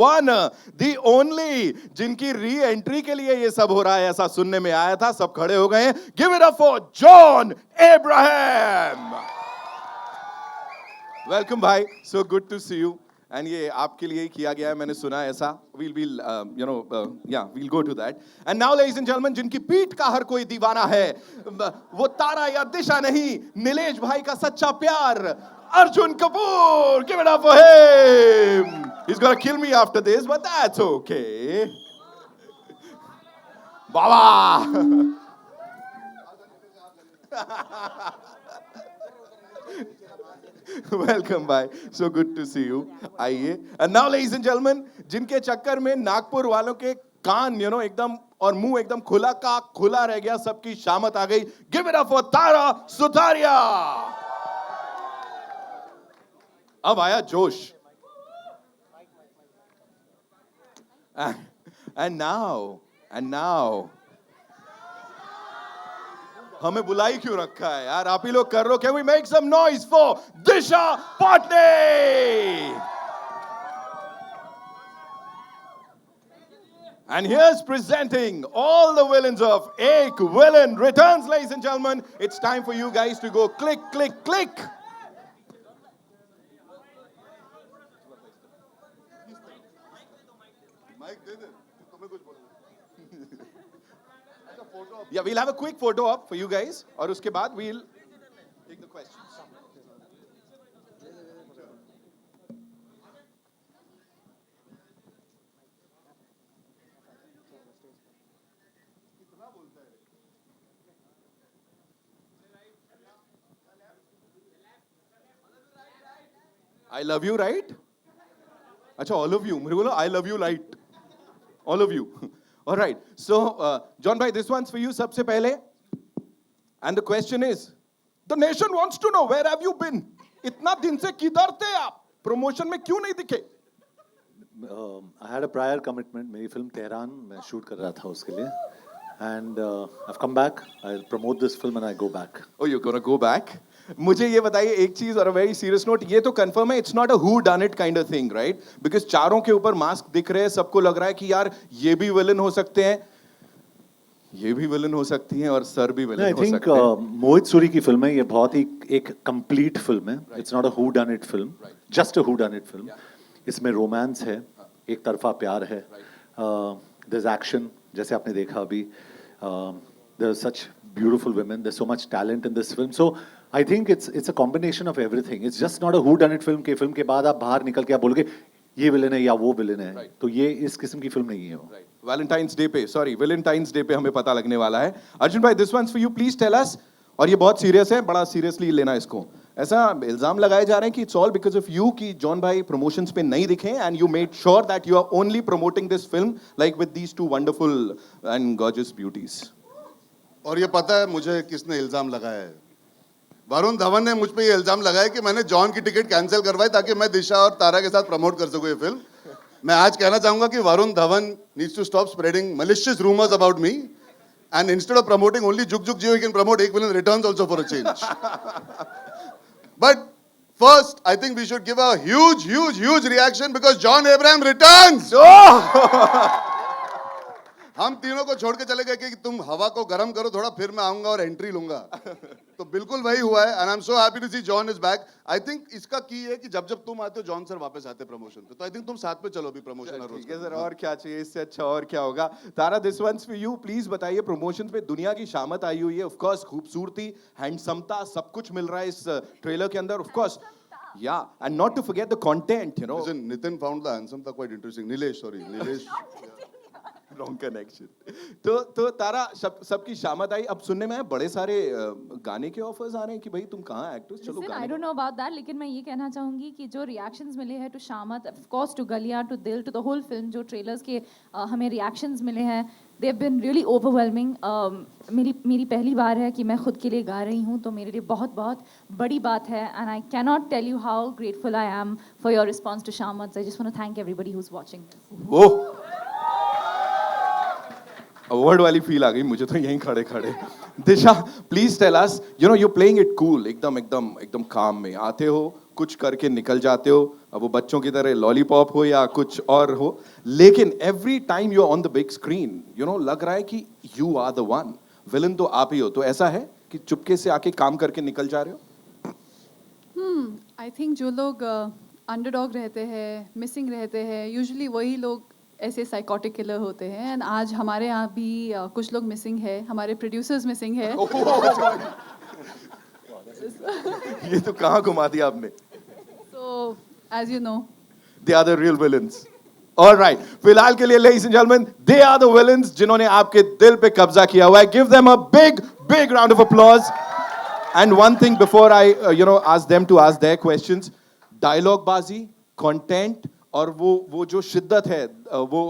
One the only जिनकी re entry के लिए ये सब हो रहा है ऐसा सुनने में आया था, सब खड़े हो गए हैं. Give it up for John Abraham. Welcome भाई, so good to see you. And ये आपके लिए ही किया गया है, मैंने सुना ऐसा. we'll we'll go to that. And now ladies and gentlemen, जिनकी पीठ का हर कोई दीवाना है, वो तारा या दिशा नहीं, नीलेश भाई का सच्चा प्यार, Arjun Kapoor. Give it up for him. He's gonna kill me after this, but that's okay. Baba. Welcome bhai, so good to see you. आइए. And now ladies and gentlemen, जिनके चक्कर में नागपुर वालों के कान एकदम और मुंह एकदम खुला का खुला रह गया, सबकी शामत आ गई. Give it up for Tara Sutaria. अब आया जोश. And now हमें बुलाई क्यों रखा है यार, आप ही लोग कर लो. Can we make some noise for Disha Patani? And here's presenting all the villains of Ek Villain Returns, ladies and gentlemen. It's time for you guys to go click, click, click. Yeah, we'll have a quick photo up for you guys, और उसके बाद we'll take the questions. I love you, right? अच्छा, all of you. मुझे बोलो I love you, right? All of you. All right. So, John bhai, this one's for you. सबसे पहले. And the question is, the nation wants to know, where have you been? इतना दिन से किधर थे आप? Promotion में क्यों नहीं दिखे? I had a prior commitment. मेरी film तेहरान मैं shoot कर रहा था उसके लिए. And I've come back. I'll promote this film and I go back. Oh, you're gonna go back? मुझे ये बताइए एक चीज और a very serious note, ये तो confirm है, it's not a who done it kind of thing, right? Because चारों के ऊपर मास्क दिख रहे हैं, सबको लग रहा है कि यार ये भी विलन हो सकते हैं, ये भी विलन हो सकती हैं और सर भी विलन हो सकते हैं. I think मोहित सूरी की फिल्म है, ये बहुत ही एक complete फिल्म है. It's not a who done it film, just a who done it film. इसमें रोमांस है, एक तरफा प्यार है, there's action जैसे आपने देखा अभी, there's such beautiful women, there's so much talent in this film. So I think it's a combination of everything. It's just not a who done it film के फिल्म के बाद आप बाहर निकल के आप बोलोगे ये विलन है या वो विलन है, तो ये इस किस्म की फिल्म नहीं है वो. Valentine's Day पे, Valentine's Day पे हमें पता लगने वाला है. अर्जुन भाई, this one's for you, please tell us. और ये बहुत सीरियस है, बड़ा सीरियसली लेना इसको. ऐसा इल्जाम लगाए जा रहे हैं कि it's all because of you कि जॉन भाई promotions पे नहीं दिखे and you made sure that you are only promoting this film like with these two wonderful and gorgeous beauties. और ये पता है मुझे किसने इल्जाम लगाया है? वरुण धवन ने मुझ पे ये इल्जाम लगाया कि मैंने जॉन की टिकट कैंसिल करवाई ताकि मैं दिशा और तारा के साथ प्रमोट कर सकूं ये फिल्म. मैं आज कहना चाहूंगा कि Varun Dhawan needs to stop spreading malicious rumors about me and instead of promoting only Jug Jug Jio, he can promote Ek Villain Returns also for a change. But first, I think we should give a huge reaction because John Abraham returns. हम तीनों को छोड़ के चले गए कि तुम हवा को गर्म करो थोड़ा, फिर मैं आऊंगा और एंट्री लूंगा. तो बिल्कुल वही हुआ है and I'm so happy to see John is back. I think इसका की है कि जब तुम आते हो जॉन सर वापस आते प्रमोशन पे, तो I think तुम साथ में चलो अभी प्रमोशन. ठीक है सर, और क्या चाहिए इससे अच्छा, और क्या होगा. तारा, this one's for you. Please बताइए, प्रमोशन पे दुनिया की शामत आई हुई है. ऑफ कोर्स खूबसूरती, हैंडसमता, सब कुछ मिल रहा है इस ट्रेलर के अंदर. Of course, yeah, and not to forget the content, you know. Listen, Nitin found the handsometa quite interesting. Nilesh. Wrong connection. तो तारा, सबकी शामत आई. अब सुनने में आया बड़े सारे गाने के ऑफर्स आ रहे हैं कि भाई तुम कहाँ एक्ट्रेस, चलो गाने. I don't know about that, लेकिन मैं ये कहना चाहूँगी कि जो रिएक्शंस मिले हैं टू शामत, of course टू गलिया, टू दिल, टू द होल फिल्म, जो ट्रेलर्स के हमें रिएक्शंस मिले हैं, they have been really overwhelming. मेरी पहली बार है कि मैं खुद के लिए गा रही हूँ, तो मेरे लिए बहुत बड़ी बात है. And I cannot tell you how grateful I am for your response to Shamat. I just want to thank everybody who's watching this. Oh. Award वाली फील आ गई मुझे तो यहीं खड़े खड़े. Disha, please tell us, you know you playing it cool, एकदम एकदम एकदम काम में आते हो, कुछ करके निकल जाते हो, अब वो बच्चों की तरह लॉलीपॉप हो या कुछ और हो, लेकिन every time you are on the big screen, you know लग रहा है कि you are the one, villain तो आप ही हो. तो ऐसा है कि चुपके से आके काम करके निकल जा रहे हो? आई थिंक जो लोग अंडरडॉग रहते हैं, मिसिंग रहते हैं, यूजुअली वही लोग ऐसे साइकोटिक किलर होते हैं. एंड आज हमारे यहाँ भी कुछ लोग मिसिंग है, हमारे प्रोड्यूसर्स मिसिंग है. ये तो कहाँ घुमा दिया आपने. So as you know, They are the real villains. All right. फिलहाल के लिए ladies and gentlemen, they are the villains जिन्होंने आपके दिल पे कब्जा किया हुआ है. Give them a big, big round of applause. And one thing before I, ask them to ask their questions, dialogue बाजी, content और वो जो शिद्दत है, वो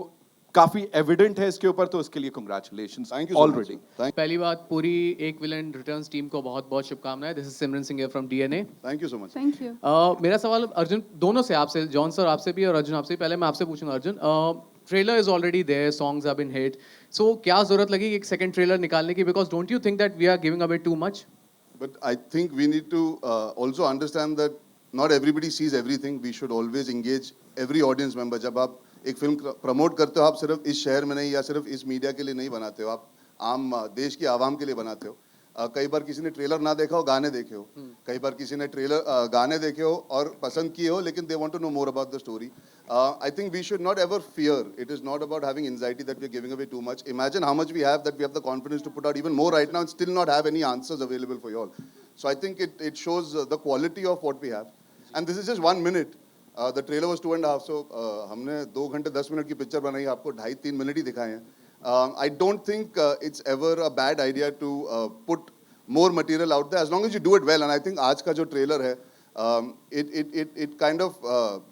काफी एविडेंट है इसके ऊपर, तो उसके लिए congratulations. Thank you so much. Already. पहली बात, पूरी एक विलन रिटर्न्स टीम को बहुत बहुत शुभकामनाएं. This is Simran Singh here from DNA. Thank you so much. Thank you. मेरा सवाल अर्जुन, दोनों से, आपसे, जॉन सर आपसे भी और अर्जुन आपसे भी. पहले मैं आपसे पूछूंगा Arjun, trailer is already there, songs have been hit, so क्या जरूरत लगी एक सेकंड ट्रेलर निकालने की? Because don't you think that we are giving away too much? But I think we need to also understand that not everybody sees everything. We should always engage every audience member. जब आप एक film promote करते हो, आप सिर्फ इस शहर में नहीं या सिर्फ इस मीडिया के लिए नहीं बनाते हो, आप आम देश की आवाम के लिए बनाते हो. कई बार किसी ने ट्रेलर ना देखा हो, गाने देखे हो. कई बार किसी ने ट्रेलर गाने देखे हो और पसंद किए हो, लेकिन they want to know more about the story. I think we should not ever fear. It is not about having anxiety that we are giving away too much. Imagine how much we have, that we have the confidence to put out even more right now and still not have any answers available for you all. So I think it shows the quality of what we have. And this is just 1 minute. The trailer was 2.5, so हमने 2 घंटे 10 minute की picture बनाई, आपको 2.5-3 minute ही दिखाए हैं. I don't think it's ever a bad idea to put more material out there as long as you do it well. And I think आज का जो ट्रेलर है, it kind of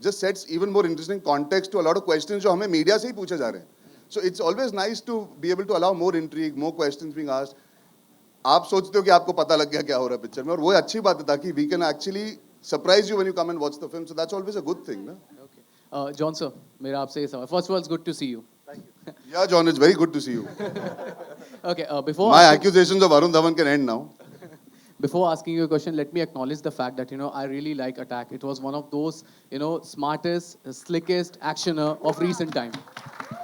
just sets even more interesting context to a lot of questions जो हमें media से ही पूछे जा रहे हैं. So it's always nice to be able to allow more intrigue, more questions being asked. आप सोचते हो कि आपको पता लग गया क्या हो रहा है पिक्चर में, और वो अच्छी बात है, ताकि we can actually surprise you when you come and watch the film. So that's always a good thing, ना? Okay. John sir, मेरा आपसे ये सवाल. First of all, it's good to see you. Yeah, John, it's very good to see you. Okay, before My accusations of Arun Dhawan can end now. Before asking you a question, let me acknowledge the fact that, I really like Attack. It was one of those, smartest, slickest actioner of recent time.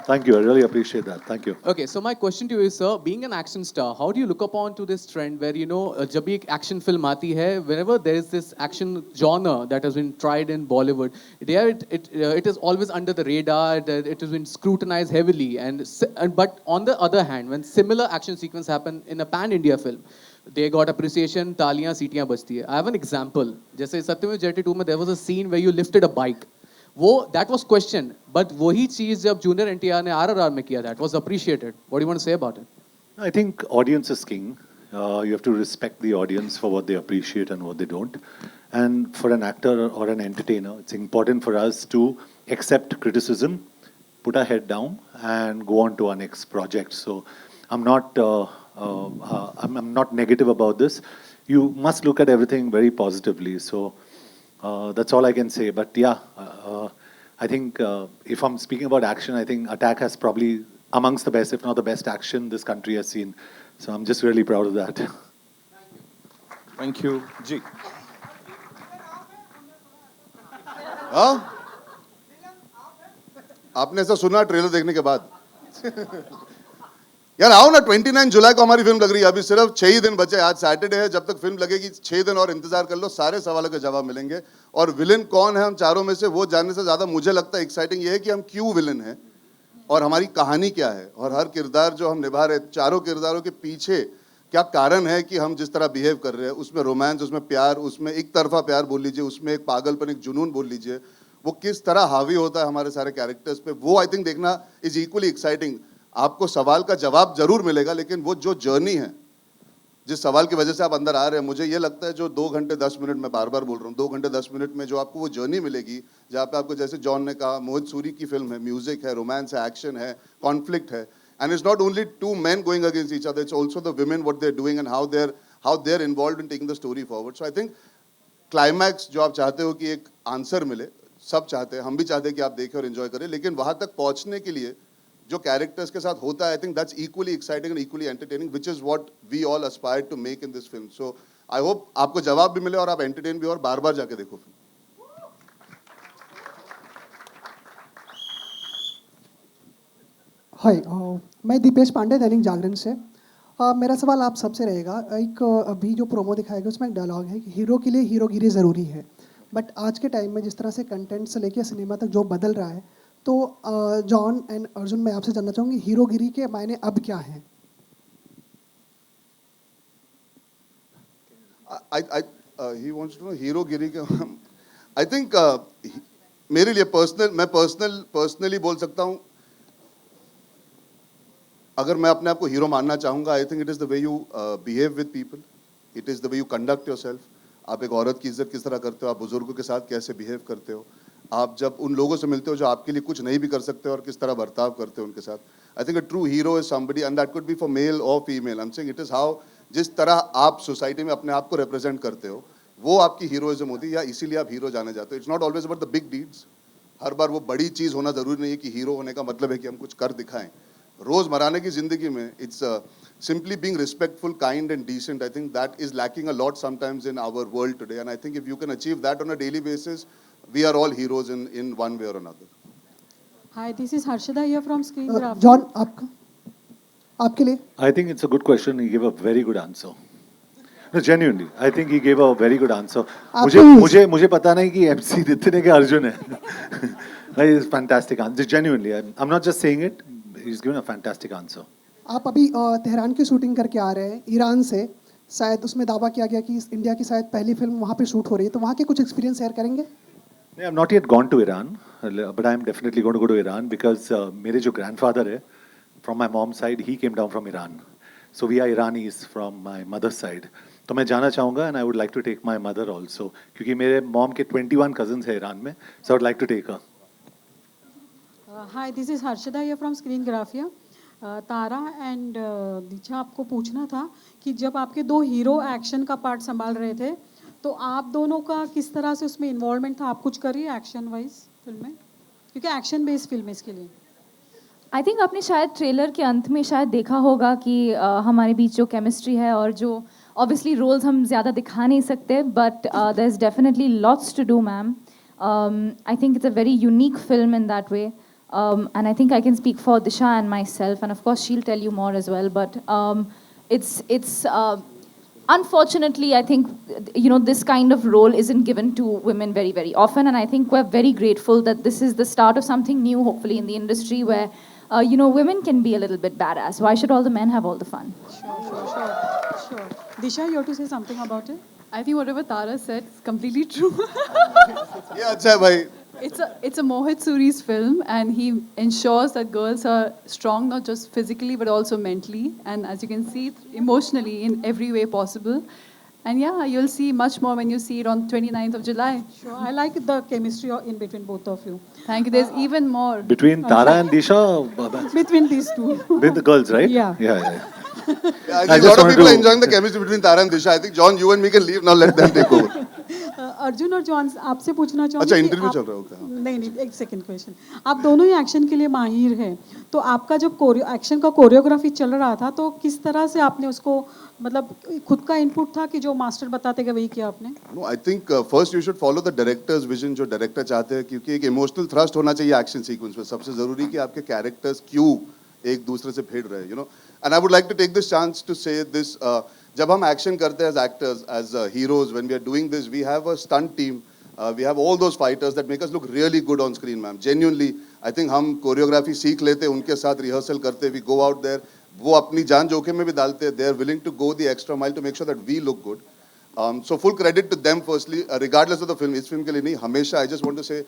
Thank you. I really appreciate that. Thank you. Okay, so my question to you is, sir, being an action star, how do you look upon to this trend where, जब भी एक action film आती है, whenever there is this action genre that has been tried in Bollywood, it is always under the radar, it has been scrutinized heavily, but on the other hand, when similar action sequence happen in a pan-India film, they got appreciation, तालियां, सीटियां बजती है. I have an example. जैसे सत्यमेव जयते 2 में there was a scene where you lifted a bike. that was questioned, but वही चीज जब जूनियर एनटीआर ने RRR में किया, that was appreciated. What do you want to say about it? I think audience is king. You have to respect the audience for what they appreciate and what they don't. And for an actor or an entertainer, it's important for us to accept criticism, put our head down, and go on to our next project. So I'm not negative about this. You must look at everything very positively. So that's all I can say. But yeah, I think if I'm speaking about action, I think Attack has probably amongst the best, if not the best action this country has seen. So I'm just really proud of that. Thank you. जी. हाँ? आपने ऐसा सुना trailer देखने के बाद? यार आओ ना, 29 जुलाई को हमारी फिल्म लग रही है. अभी सिर्फ 6 ही दिन बचे. आज सैटरडे है. जब तक फिल्म लगेगी 6 दिन और इंतजार कर लो, सारे सवालों के जवाब मिलेंगे. और विलन कौन है हम चारों में से, वो जानने से ज्यादा मुझे लगता है एक्साइटिंग ये है कि हम क्यों विलन हैं और हमारी कहानी क्या है, और हर किरदार जो हम निभा रहे, चारों किरदारों के पीछे क्या कारण है कि हम जिस तरह बिहेव कर रहे हैं. उसमें रोमांस, उसमें प्यार, उसमें एक तरफा प्यार बोल लीजिए, उसमें एक पागलपन, एक जुनून बोल लीजिए, वो किस तरह हावी होता है हमारे सारे कैरेक्टर्स पे, वो आई थिंक देखना इज इक्वली एक्साइटिंग. आपको सवाल का जवाब जरूर मिलेगा, लेकिन वो जो जर्नी है, जिस सवाल की वजह से आप अंदर आ रहे हैं, मुझे ये लगता है जो 2 घंटे 10 मिनट, मैं बार बार बोल रहा हूँ, 2 घंटे 10 मिनट में जो आपको वो जर्नी मिलेगी, जहाँ पे आपको, जैसे जॉन ने कहा, मोहित सूरी की फिल्म है, म्यूजिक है, रोमांस है, एक्शन है, कॉन्फ्लिक्ट है, and it's not only 2 men going against each other, it's also the women, what they're doing and how they're involved in taking the story forward. So I think climax जो आप चाहते हो कि एक answer मिले, सब चाहते हैं, हम भी चाहते हैं कि आप देखें और एंजॉय करें, लेकिन वहाँ तक पहुँचने के लिए जो कैरेक्टर्स के साथ होता है, I think that's equally exciting and equally entertaining, which is what we all aspire to make in this film. So I hope आपको जवाब भी मिले और आप एंटरटेन भी हो और बार बार जाके देखो फिल्म. हाय, मैं दीपेश पांडे, दैनिक जागरण से. मेरा सवाल आप सबसे रहेगा. एक अभी जो प्रोमो दिखाया गया उसमें एक डायलॉग है कि हीरो के लिए हीरोगिरी ज़रूरी है, बट आज के टाइम में जिस तरह से कंटेंट से लेके सिनेमा तक जो बदल रहा है, तो जॉन एंड अर्जुन, मैं आपसे जानना चाहूँगी हीरोगिरी के मायने अब क्या हैं? He wants to know हीरोगिरी के. आई थिंक मेरे लिए पर्सनली बोल सकता हूँ, अगर मैं अपने आप को हीरो मानना चाहूँगा, I think it is the way you behave with people, it is the way you conduct yourself. आप एक औरत की इज्जत किस तरह करते हो, आप बुजुर्गों के साथ कैसे बिहेव करते हो, आप जब उन लोगों से मिलते हो जो आपके लिए कुछ नहीं भी कर सकते और किस तरह बर्ताव करते हो उनके साथ. I think a true hero is somebody, and that could be for male or female. I am saying it is how, जिस तरह आप सोसाइटी में अपने आप को रिप्रेजेंट करते हो, वो आपकी हीरोइज्म होती है, या इसीलिए आप हीरो जाने जाते हो. It's not always about the big deeds. हर बार वो बड़ी चीज़ होना ज़रूरी नहीं है कि हीरो होने का मतलब है कि हम कुछ कर दिखाएं. रोज़मराने की ज़िंदगी में it's simply being respectful, kind and decent. I think that is lacking a lot sometimes in our world today, and I think if you can achieve that on a daily basis, we are all heroes in one way or another. Hi, this is Harshada here from Screen Graph. John, आपके लिए. I think it's a good question. He gave a very good answer. No, genuinely, I think he gave a very good answer. मुझे पता नहीं कि MC Nitin है कि अर्जुन है. It's fantastic answer. Genuinely, I'm not just saying it. He's given a fantastic answer. आप अभी Tehran की शूटिंग करके आ रहे हैं ईरान से. शायद उसमें दावा किया गया कि इंडिया की शायद पहली फिल्म वहाँ पे शूट हो रही है, तो वहाँ के कुछ एक्सपीरियंस शेयर करेंगे? I've not yet gone to Iran, but I'm definitely going to go to Iran because मेरे जो grandfather है, from my mom's side, he came down from Iran. So we are Iranis from my mother's side. तो मैं जाना चाहूँगा and I would like to take my mother also, क्योंकि मेरे mom के 21 cousins हैं ईरान में, so I would like to take her. Hi, this is Harshada here from Screen Graph. Tara and Diksha, आपको पूछना था कि जब आपके दो हीरो एक्शन का पार्ट संभाल रहे थे, तो आप दोनों का किस तरह से उसमें इन्वॉल्वमेंट था? आप कुछ करिए एक्शन वाइज फिल्म में, क्योंकि एक्शन बेस्ड फिल्म है इसके लिए. आई थिंक आपने शायद ट्रेलर के अंत में शायद देखा होगा कि हमारे बीच जो केमिस्ट्री है, और जो ऑब्वियसली रोल्स हम ज़्यादा दिखा नहीं सकते, but there is definitely lots to do ma'am. I think it's a very unique film in that way. And I think I can speak for Disha and myself, and of course she'll tell you more as well. But it's unfortunately, I think, you know, this kind of role isn't given to women very, very often, and I think we're very grateful that this is the start of something new, hopefully, in the industry where you know, women can be a little bit badass. Why should all the men have all the fun? Sure. Disha, you have to say something about it. I think whatever Tara said is completely true. Yeah, अच्छा भाई. It's a Mohit Suri's film, and he ensures that girls are strong not just physically but also mentally, and as you can see, emotionally in every way possible. And yeah, you'll see much more when you see it on 29th of July. Sure, I like the chemistry in between both of you. Thank you. There's even more. Between Tara and Disha? Between these two. With the girls, right? Yeah. Yeah, I think a lot of people are enjoying the chemistry between Tara and Disha. I think John, you and me can leave now. Let them take over. Arjun और John, आपसे पूछना चाहूँगी. अच्छा, interview चल रहा होगा. नहीं, एक सेकंड क्वेश्चन. आप दोनों ही एक्शन के लिए माहिर हैं, तो आपका जब एक्शन का कोरियोग्राफी चल रहा था, तो किस तरह से आपने उसको, मतलब खुद का इनपुट था कि जो मास्टर बताते गए वही किया आपने? No, I think first you should follow the director's vision, जो डायरेक्टर चाहते हैं, क्योंकि एक इमोशनल थ्रस्ट होना चाहिए एक्शन सीक्वेंस में. सबसे जरूरी कि आपके कैरेक्टर्स क्यों एक दूसरे से भिड़ रहे हैं, you know. And I would like to take this chance to say this. जब हम एक्शन करते हैं as actors, as heroes, when we are doing this, we have a stunt team. We have all those fighters that make us look really good on screen, ma'am. Genuinely, I think हम choreography सीख लेते हैं, उनके साथ rehearsal करते, we go out there, वो अपनी जान जोखिम में भी डालते हैं. They are willing to go the extra mile to make sure that we look good. So full credit to them firstly, regardless of the film. इस फिल्म के लिए नहीं, हमेशा I just want to say,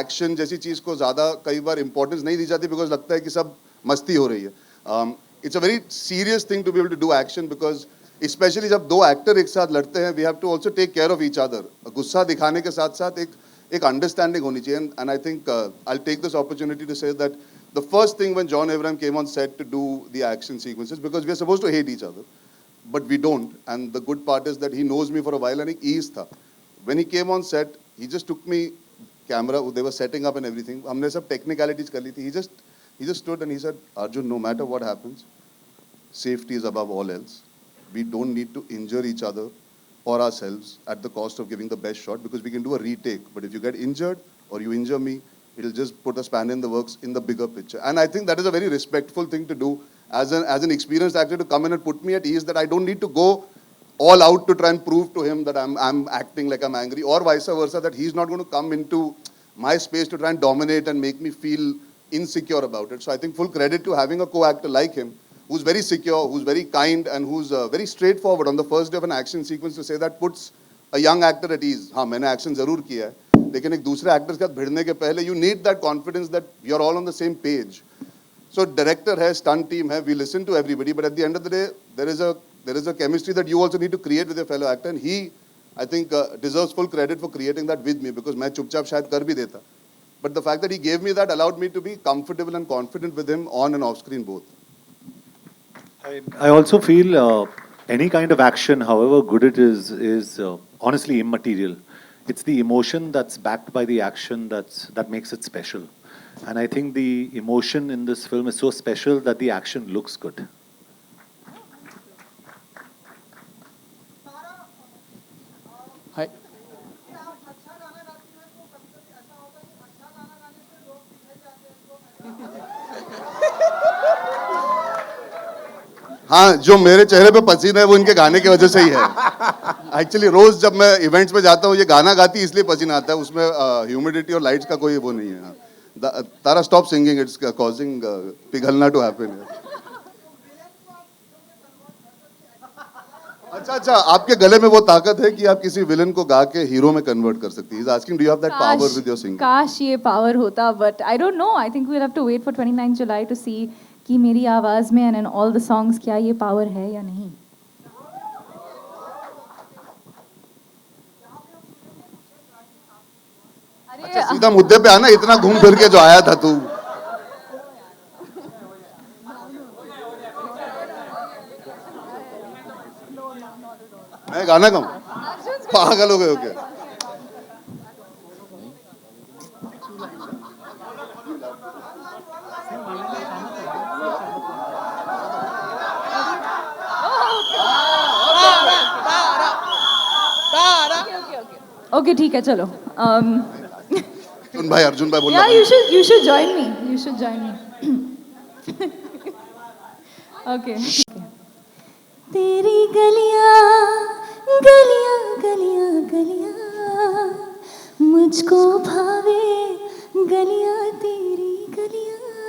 action जैसी चीज़ को ज़्यादा कई बार importance नहीं दी जाती, because लगता है कि सब मस्ती हो रही है. It's a very serious thing to be able to do action, because especially जब दो एक्टर एक साथ लड़ते हैं, we have to also take care of each other. गुस्सा दिखाने के साथ साथ एक understanding होनी चाहिए. And I think I'll take this opportunity to say that the first thing when John Abraham came on set to do the action sequences, because we are supposed to hate each other, but we don't. And the good part is that he knows me for a while and एक ease था. When he came on set, he just took me camera, they were setting up and everything. हमने सब technicalities कर ली थी. He just He just stood and he said, Arjun, no matter what happens, safety is above all else. We don't need to injure each other or ourselves at the cost of giving the best shot, because we can do a retake. But if you get injured or you injure me, it'll just put a spanner in the works in the bigger picture. And I think that is a very respectful thing to do as an experienced actor, to come in and put me at ease that I don't need to go all out to try and prove to him that I'm acting like I'm angry, or vice versa, that he's not going to come into my space to try and dominate and make me feel insecure about it. So I think full credit to having a co-actor like him, who's very secure, who's very kind, and who's very straightforward on the first day of an action sequence, to say that puts a young actor at ease. हाँ, मैंने action जरूर किया है, लेकिन एक दूसरे actors के साथ भिड़ने के पहले, you need that confidence that you're all on the same page. So director है, stunt team है, we listen to everybody, but at the end of the day, there is a chemistry that you also need to create with your fellow actor, and he, I think, deserves full credit for creating that with me, because मैं चुपचाप शायद कर भी देता. But the fact that he gave me that allowed me to be comfortable and confident with him on and off screen both. I also feel any kind of action, however good it is honestly immaterial. It's the emotion that's backed by the action that makes it special. And I think the emotion in this film is so special that the action looks good. Hi. हाँ, जो मेरे चेहरे पे पसीना है वो इनके गाने की वजह से ही है. एक्चुअली रोज जब मैं इवेंट्स में जाता हूँ, ये गाना गाती इसलिए पसीना आता है, उसमें ह्यूमिडिटी और लाइट्स का कोई वो नहीं है. तारा स्टॉप सिंगिंग, इट्स कॉजिंग पिघलना टू हैपन. अच्छा, आपके गले में वो ताकत है कि आप किसी विलन को गा के हीरो में कन्वर्ट कर सकती है. He's asking, do you have that power with your singing? काश ये पावर होता, but I don't know. I think we'll have to wait for 29 July to see कि मेरी आवाज में and in all the songs क्या ये पावर है या नहीं. अच्छा, सीधा मुद्दे पे आना, इतना घूम फिर के जो आया था तू. मैं गाना गाऊं? पागल हो गए हो क्या? Okay, ठीक है, चलो. अर्जुन भाई बोल रहा Yeah, you should join me. You should join me. Okay. तेरी गलियां गलियां गलियां गलियां मुझको भावे गलियां तेरी गलियां.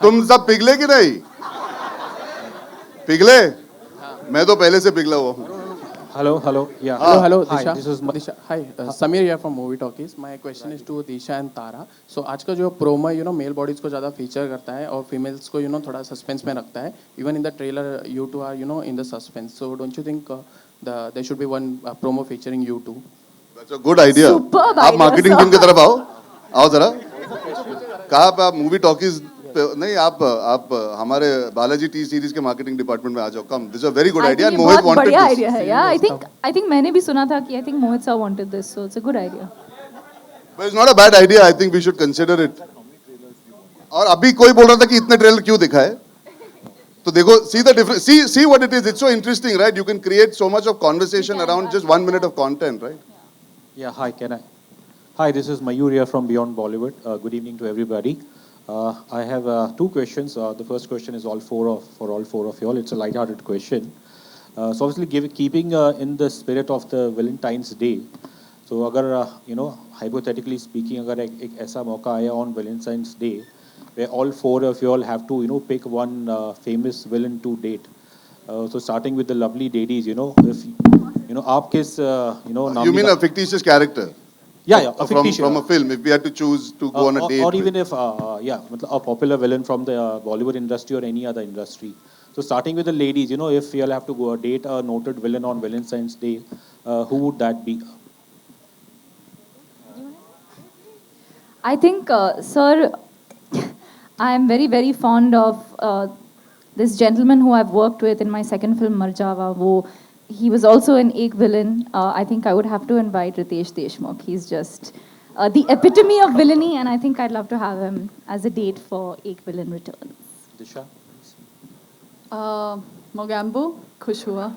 तुम सब पिघले कि नहीं? पिघले? मैं तो पहले से पिघला हुआ हूँ. Hello. Yeah. Hello, Disha. Hi, this is Disha. Hi, Samir here from Movie Talkies. My question is to Disha and Tara. So आज का जो promo है, मेल bodies को ज़्यादा feature करता है और females को थोड़ा suspense में रखता है. Even in the trailer, you two are in the suspense. So don't you think there should be one promo featuring you two? That's a good idea. Superb आप idea, मार्केटिंग sir. टीम की तरफ आओ जरा. कहाँ पे आप movie talkies नहीं, आप हमारे बालाजी टी सीरीज के मार्केटिंग डिपार्टमेंट में आ जाओ. Come, this is a very good idea and Mohit wanted बढ़िया दिस. आइडिया है. Yeah, I think मैंने भी सुना था कि I think Mohit sir wanted this, so it's a good idea. But it's not a bad idea. I think we should consider it. और अभी कोई बोल रहा था कि इतने ट्रेलर क्यों दिखाए? तो देखो, see the difference. See what it is. It's so interesting, right? You can create so much of conversation around just 1 minute of content, right? Yeah, hi, can I? Hi, this is Mayur here from Beyond Bollywood. Good evening to everybody. I have two questions. The first question is for all four of you all. It's a light-hearted question. So obviously, keeping in the spirit of the Valentine's Day. So अगर hypothetically speaking, अगर एक ऐसा मौका आया on Valentine's Day, where all four of you all have to pick one famous villain to date. So starting with the lovely ladies, if आप किस You mean a fictitious character? Yeah, a fictitious. From a film, if we had to choose to go on a date. Or even if, a popular villain from the Bollywood industry or any other industry. So starting with the ladies, if you'll have to go date a noted villain on Valentine's Day, who would that be? I think, sir, I am very, very fond of this gentleman who I've worked with in my second film, Marjawa. He was also an Ek villain. I think I would have to invite Ritesh Deshmukh. He's just the epitome of villainy, and I think I'd love to have him as a date for Ek Villain Returns. Disha? Mogambo, खुश हुआ.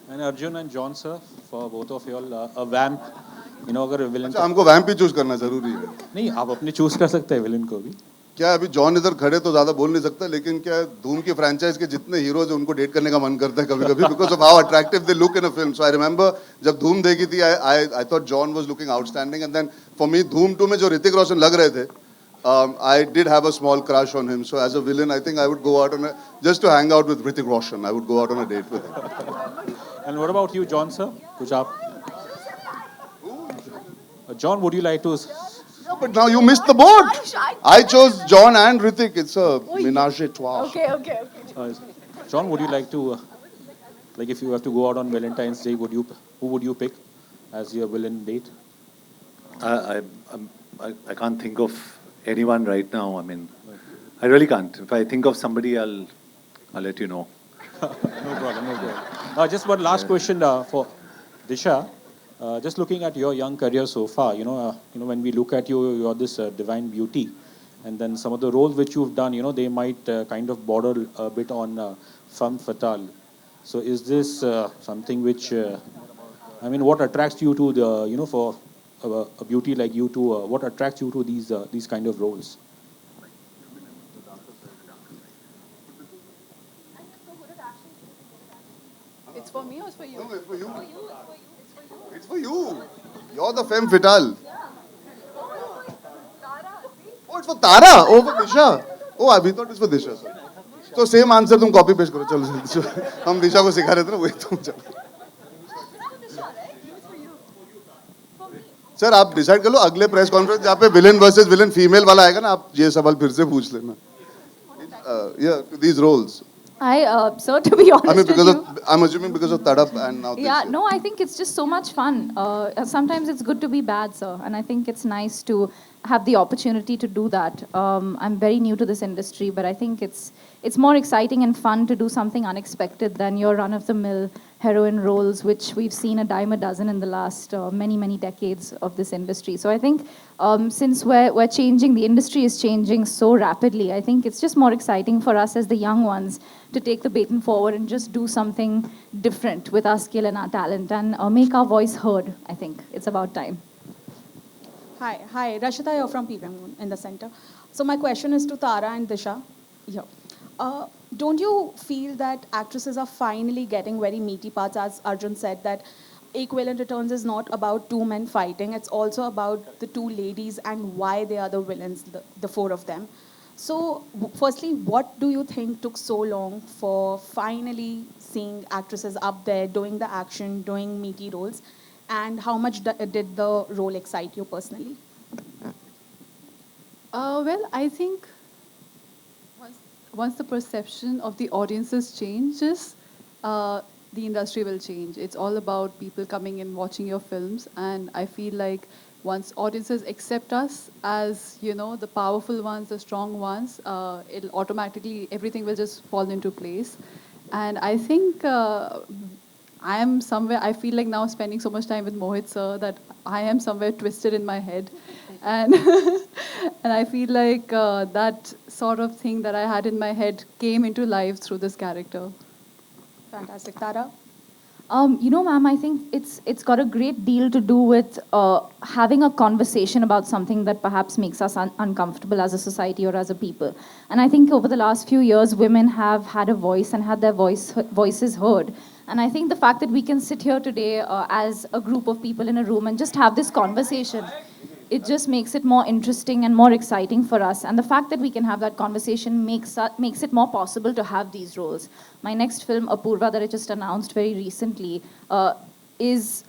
And Arjun and John, sir, for both of you all, a vamp, अगर villain अच्छा हमको वैम्प ही choose करना जरूरी है. नहीं, आप अपने चूज कर सकते हैं villain को भी. क्या अभी जॉन इधर खड़े तो ज्यादा बोल नहीं सकता, लेकिन क्या धूम की फ्रेंचाइज के जितने हीरोज हैं उनको डेट करने का मन करता है कभी-कभी because of how attractive they look in a film. So I remember जब धूम देखी थी I thought John was looking outstanding, and then for me Dhoom 2 में जो ऋतिक रोशन लग रहे थे, I did have a small crush on him. So as a villain, I think I would go out on just to hang out with Hrithik Roshan. I would go out on a date with him. And what about you, John, sir? कुछ आप? John, would you like to? Yeah, but now you missed the boat. I chose John and Hrithik. It's a ménage à trois. Okay. John, would you like to, like if you have to go out on Valentine's Day, who would you pick as your villain date? I can't think of anyone right now. I mean, I really can't. If I think of somebody, I'll let you know. No problem. Just one last question for Disha. Just looking at your young career so far, when we look at you, you're this divine beauty, and then some of the roles which you've done, they might kind of border a bit on femme fatale. So is this something which, what attracts you to the, for a beauty like you to, what attracts you to these kind of roles? It's for me or it's for you? No, it's for you. It's for you. You're the femme fatale. Oh, it's for Tara. Oh, for Disha. Oh, we thought it's for Disha. Sir. So same answer तुम copy paste करो. चलो हम दिशा को सिखा रहे थे ना, वही तुम चलो. सर आप डिसाइड कर लो अगले प्रेस कॉन्फ्रेंस जहाँ पे विलेन वर्सेस विलेन फीमेल वाला आएगा ना, आप ये सवाल फिर से पूछ लेना. Yeah, these roles. Sir, to be honest I mean, with you, I'm assuming because of Tadap and now yeah, this. no, I think it's just so much fun. Sometimes it's good to be bad, sir, and I think it's nice to have the opportunity to do that. I'm very new to this industry, but I think it's more exciting and fun to do something unexpected than your run-of-the-mill heroine roles, which we've seen a dime a dozen in the last many decades of this industry. So I think since we're changing, the industry is changing so rapidly, I think it's just more exciting for us as the young ones to take the baton forward and just do something different with our skill and our talent and make our voice heard. I think it's about time. Hi, Rashida here from PPM in the center. So my question is to Tara and Disha. Yeah. Don't you feel that actresses are finally getting very meaty parts, as Arjun said, that Ek Villain Returns is not about 2 men fighting, it's also about the 2 ladies and why they are the villains, the 4 of them. So firstly, what do you think took so long for finally seeing actresses up there doing the action, doing meaty roles, and how much did the role excite you personally? Well, I think once the perception of the audiences changes, the industry will change. It's all about people coming and watching your films, and I feel like once audiences accept us as, the powerful ones, the strong ones, it'll automatically, everything will just fall into place. And I think I am somewhere, I feel like now spending so much time with Mohit sir that I am somewhere twisted in my head. And and I feel like that sort of thing that I had in my head came into life through this character. Fantastic. Tara? Ma'am, I think it's got a great deal to do with having a conversation about something that perhaps makes us uncomfortable as a society or as a people. And I think over the last few years, women have had a voice and had their voices heard. And I think the fact that we can sit here today as a group of people in a room and just have this conversation, it just makes it more interesting and more exciting for us. And the fact that we can have that conversation makes it more possible to have these roles. My next film, Apurva, that I just announced very recently, is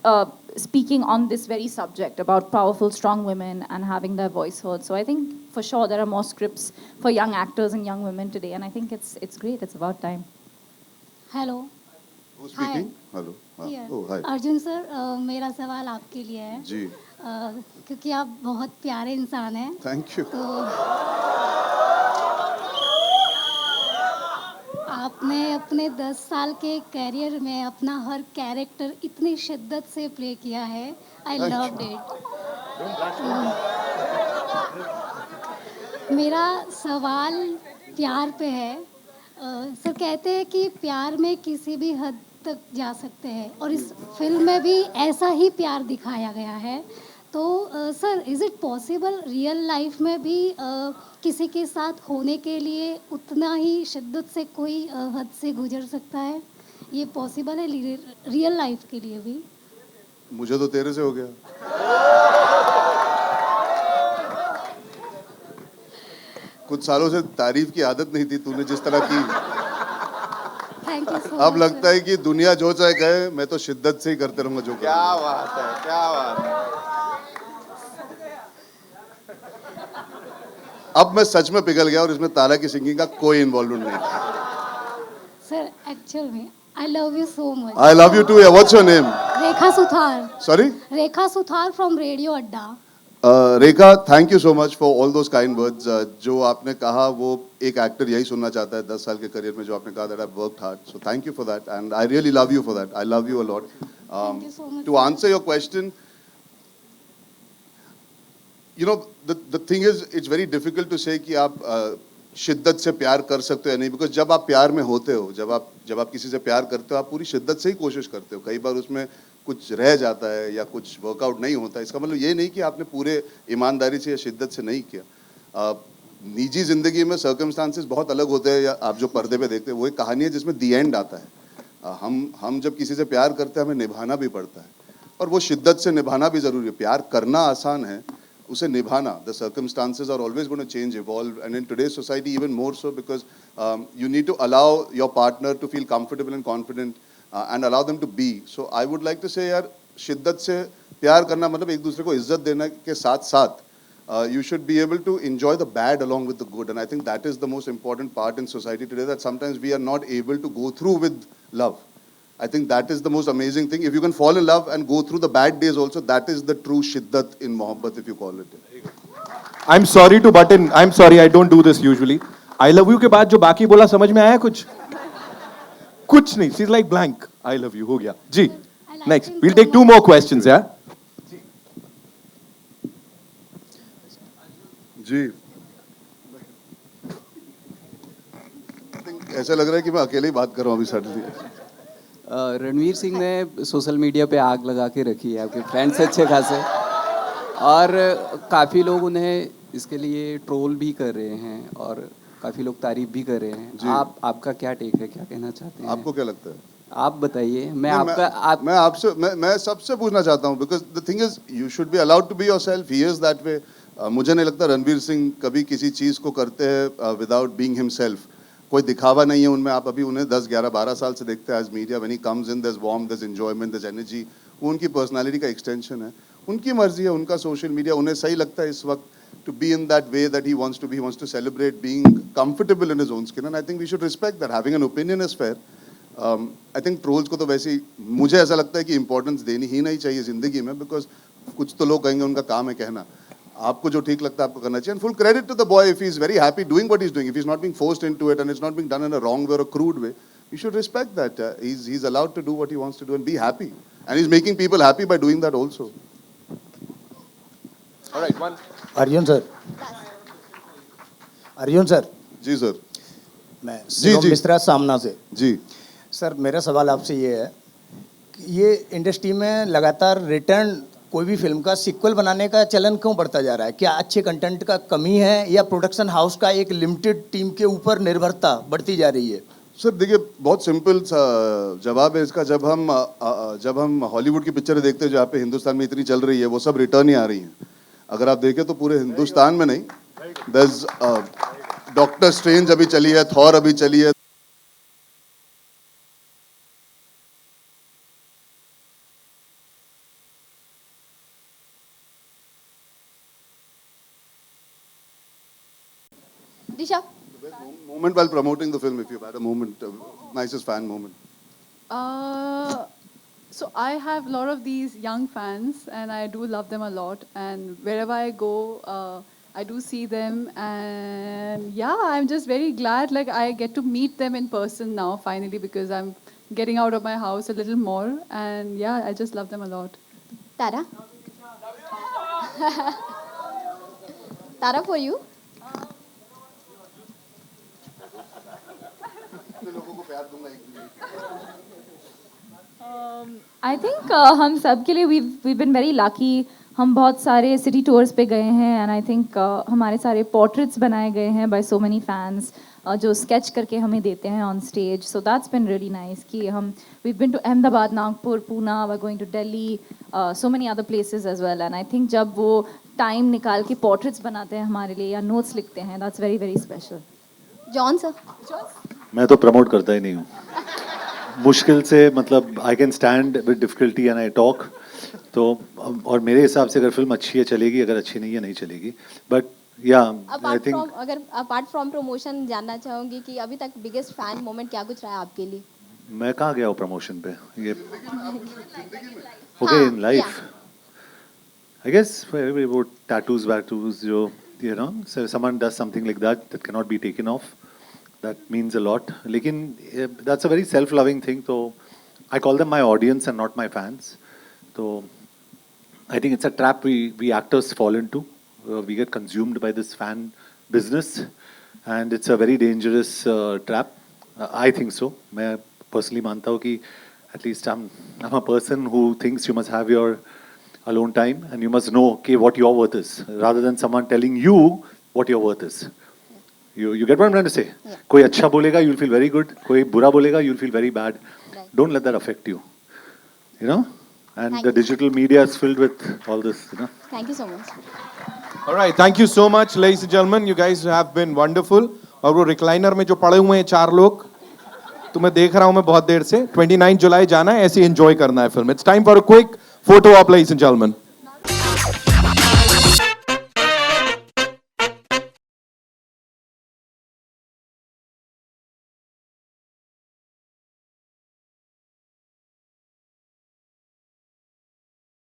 speaking on this very subject about powerful, strong women and having their voice heard. So I think for sure there are more scripts for young actors and young women today. And I think it's great. It's about time. Hello. Who's speaking? Hi. Hello. Yeah. Oh, hi. Arjun sir, मेरा सवाल आपके लिए है जी. क्योंकि आप बहुत प्यारे इंसान हैं. Thank you. तो आपने अपने 10 साल के कैरियर में अपना हर कैरेक्टर इतनी शिद्दत से प्ले किया है. I loved it. मेरा सवाल प्यार पे है। सर कहते हैं कि प्यार में किसी भी हद तक जा सकते हैं और इस फिल्म में भी ऐसा ही प्यार दिखाया गया है। तो sir is it possible real life में भी किसी के साथ होने के लिए उतना ही शिद्दत से कोई हद से गुजर सकता है? ये पॉसिबल है रियल लाइफ के लिए भी? मुझे तो तेरे से हो गया। कुछ सालों से तारीफ की आदत नहीं थी, तूने जिस तरह की। थैंक यू सो अब लगता है कि दुनिया जो चाहे कहे, मैं तो शिद्दत से ही करते रहूंगा जो क्या बात है, क्या बात है। अब मैं सच में पिघल गया और इसमें तारा की सिंगिंग का कोई इन्वॉल्वमेंट नहीं। सर एक्चुअल में I love you so much. I love you too. What's your name? Rekha Suthar. Sorry? Rekha Suthar from radio Adda. Rekha, thank you so much for all those kind words. जो आपने कहा वो एक एक्टर यही सुनना चाहता है 10 साल के करियर में, जो आपने कहा that I worked hard, so thank you for that and I really love you for that. I love you a lot. To answer your question, you know, the thing is it's very difficult to say कि आप शिद्दत से प्यार कर सकते हो या नहीं, बिकॉज जब आप प्यार में होते हो, जब आप किसी से प्यार करते हो, आप पूरी शिद्दत से ही कोशिश करते हो। कई बार उसमें कुछ रह जाता है या कुछ वर्कआउट नहीं होता, इसका मतलब ये नहीं कि आपने पूरे ईमानदारी से या शिद्दत से नहीं किया। निजी जिंदगी में सर्कमस्टांसेस बहुत अलग होते हैं, या आप जो पर्दे पे देखते हैं वो एक कहानी है जिसमें दी एंड आता है। हम जब किसी से प्यार करते हैं हमें निभाना भी पड़ता है, और वो शिद्दत से निभाना भी ज़रूरी है। प्यार करना आसान है, उसे निभाना, the circumstances are always going to change, evolve, and in today's society even more so, because you need to allow your partner to feel comfortable and confident and allow them to be. So I would like to say यार, शिद्दत से प्यार करना मतलब एक दूसरे को इज्जत देना के साथ साथ you should be able to enjoy the bad along with the good, and I think that is the most important part in society today, that sometimes we are not able to go through with love. I think that is the most amazing thing. If you can fall in love and go through the bad days also, that is the true shiddat in mohabbat, if you call it. I'm sorry to butt in. I'm sorry, I don't do this usually. I love you के बाद जो बाकी बोला समझ में आया कुछ? कुछ नहीं. She's like blank. I love you हो गया. जी. Next. We'll take 2 more questions, yeah? जी. ऐसा लग रहा है कि मैं अकेले ही बात कर रहा हूँ अभी सडनली। रणवीर सिंह ने सोशल मीडिया पे आग लगा के रखी है, आपके फ्रेंड्स अच्छे खासे, और काफ़ी लोग उन्हें इसके लिए ट्रोल भी कर रहे हैं और काफ़ी लोग तारीफ भी कर रहे हैं। आपका क्या टेक है, क्या कहना चाहते हैं? आपको क्या लगता है? आप बताइए। मैं सबसे पूछना चाहता हूँ, because the thing is you should be allowed to be yourself. He is that way. मुझे नहीं लगता रणवीर सिंह कभी किसी चीज़ को करते हैं विदाउट बीइंग हिमसेल्फ। कोई दिखावा नहीं है उनमें। आप अभी उन्हें 10, 11, 12 साल से देखते हैं as media. When he comes in, there is warmth, there is enjoyment, there is energy. वो उनकी पर्सनालिटी का एक्सटेंशन है। उनकी मर्जी है, उनका सोशल मीडिया। उन्हें सही लगता है इस वक्त to be in that way that he wants to be. He wants to celebrate being comfortable in his own skin, and I think we should respect that. Having an opinion is fair. I think trolls को तो वैसे ही मुझे ऐसा लगता है कि importance देनी ही नहीं चाहिए ज़िंदगी में, बिकॉज कुछ तो लोग कहेंगे, उनका काम है कहना। आपको जो ठीक लगता है आपको करना चाहिए, and full credit to the boy if he is very happy doing what he is doing, if he is not being forced into it and it's not being done in a wrong way or a crude way, you should respect that. He is allowed to do what he wants to do and be happy, and he is making people happy by doing that also. Alright, one Arjun sir. Arjun sir. Ji sir. मैं जी मिश्रा सामना से। जी sir, मेरा सवाल आपसे ये है कि ये इंडस्ट्री में लगातार रिटर्न कोई भी फिल्म का सीक्वल बनाने का चलन क्यों बढ़ता जा रहा है? क्या अच्छे कंटेंट का कमी है या प्रोडक्शन हाउस का एक लिमिटेड टीम के ऊपर निर्भरता बढ़ती जा रही है? सर देखिए, बहुत सिंपल सा जवाब है इसका। जब हम हॉलीवुड की पिक्चरें देखते हैं जहाँ पे हिंदुस्तान में इतनी चल रही है, वो सब रिटर्न ही आ रही हैं। अगर आप देखें तो पूरे हिंदुस्तान में नहीं, डॉक्टर स्ट्रेंज अभी चली है, थॉर अभी चली है। Disha. Moment while promoting the film, if you've had a moment, nicest fan moment. So I have a lot of these young fans, and I do love them a lot. And wherever I go, I do see them, and yeah, I'm just very glad. Like I get to meet them in person now, finally, because I'm getting out of my house a little more. And yeah, I just love them a lot. Tara. Tara, for you. I think हम सब के लिए we been very lucky. हम बहुत सारे city tours पे गए हैं एंड आई थिंक हमारे सारे पोर्ट्रेट्स बनाए गए हैं बाय सो मेनी फैंस जो स्केच करके हमें देते हैं on stage. So that's been really nice कि हम we been to Ahmedabad, Nagpur, Poona, we are going to Delhi, so many other places as well. And I think जब वो टाइम निकाल के पोर्ट्रेट्स बनाते हैं हमारे लिए या नोट्स लिखते हैं, that's very very special. John, sir. मैं तो प्रमोट करता ही नहीं हूँ. मुश्किल से मतलब I can stand with difficulty and I talk. तो और मेरे हिसाब से अगर फिल्म अच्छी है चलेगी, अगर अच्छी नहीं है नहीं चलेगी. बट या आई थिंक अगर अपार्ट फ्रॉम प्रमोशन जानना चाहूंगी कि अभी तक बिगेस्ट फैन मोमेंट क्या कुछ रहा है आपके लिए? मैं कहाँ गया हूँ प्रमोशन पे. ये okay in life I guess वो टैटूज वैटूज जो you know, so someone does something like that cannot be taken off. That means a lot. लेकिन that's a very self-loving thing. So I call them my audience and not my fans. So I think it's a trap we actors fall into. We get consumed by this fan business, and it's a very dangerous trap. I think so. मैं personally मानता हूँ कि at least I'm a person who thinks you must have your alone time and you must know what your worth is rather than someone telling you what your worth is. You get what I'm trying to say? Yeah. कोई अच्छा बोलेगा you'll feel very good, कोई बुरा बोलेगा you'll feel very bad. Right. Don't let that affect you. You know? And Thank the you. digital media is filled with all this, you know. Thank you so much. All right, thank you so much, ladies and gentlemen. You guys have been wonderful. और वो recliner में जो पड़े हुए हैं 4 लोग, तो मैं देख रहा हूँ मैं बहुत देर से. 29 जुलाई जाना है, ऐसे एंजॉय करना है film. It's time for a quick photo op, ladies and gentlemen.